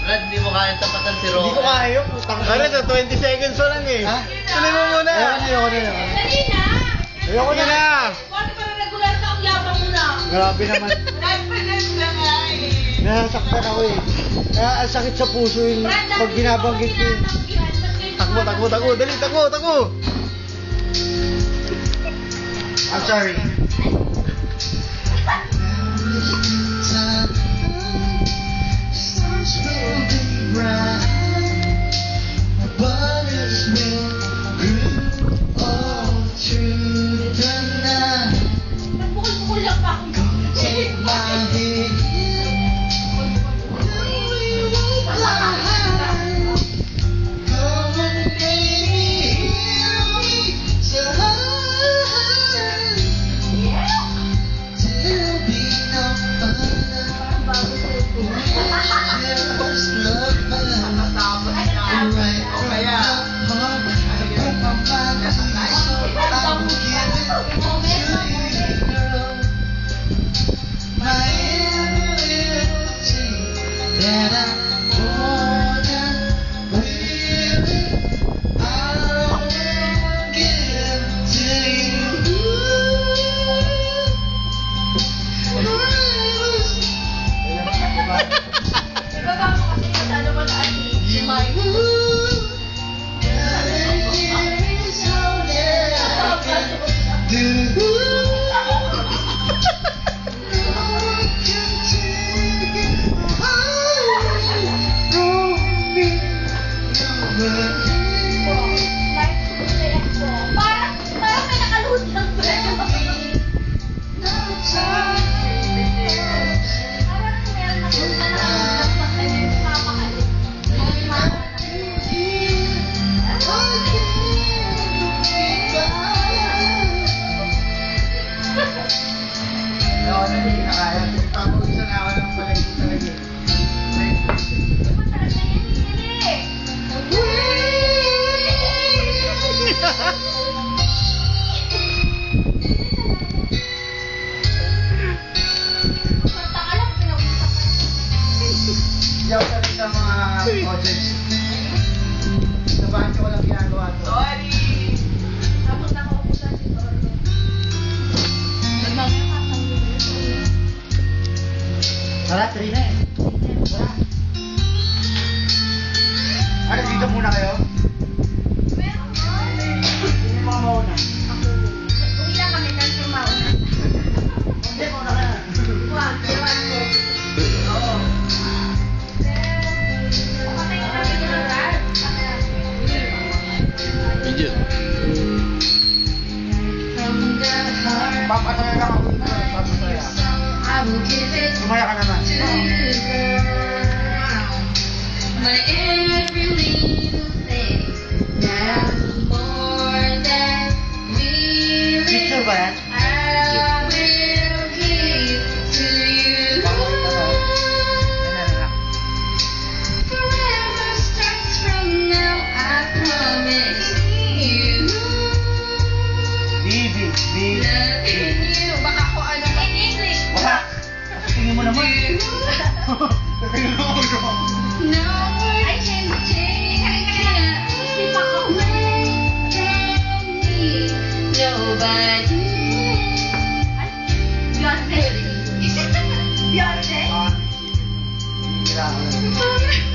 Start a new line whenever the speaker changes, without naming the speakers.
Brad, hindi mo kaya tapatan si Roque.
Hindi ko kaya yun.
Ano to, 20 seconds pa lang eh.
Ha?
Tuloy mo muna.
Ayoko na.
Dali na!
Ayoko
Sige
na.
na.
Bakit para regular ka ang yabang mo na?
Grabe naman.
Nagpanas na nga eh.
Nasaktan ako eh. Kaya ang sakit sa puso yung pag binabanggit ko yun.
Takbo, takbo, takbo. Dali, takbo, takbo.
I'm sorry.
Nagpukul-pukul lang pa ako.
Diyaw ka rin sa mga projects. Sa banyo ko lang ginagawa to.
Sorry! Tapos nakaupo sa dito.
Tara, 3 na eh. Tara. Ano, dito muna kayo?
Meron ba?
Hindi mo mauna.
Uwi na kami ng sumauna.
Hindi, mauna ka na.
Wag, ewan ko. Oo. Patay na namin yung rad.
Video.
Papasaya lang ako dito. Papasaya. Sumaya ka naman.
My every little thing now more than really
Picture ba yan?
I will give to you. Forever starts from now, I promise you.
Bibi.
Loving you. Baka ko ano in English.
Wala. Tingin mo naman.
You.
Tingin mo naman.
No one can take away from me. Nobody.
Beyonce. Beyonce.
Kailangan.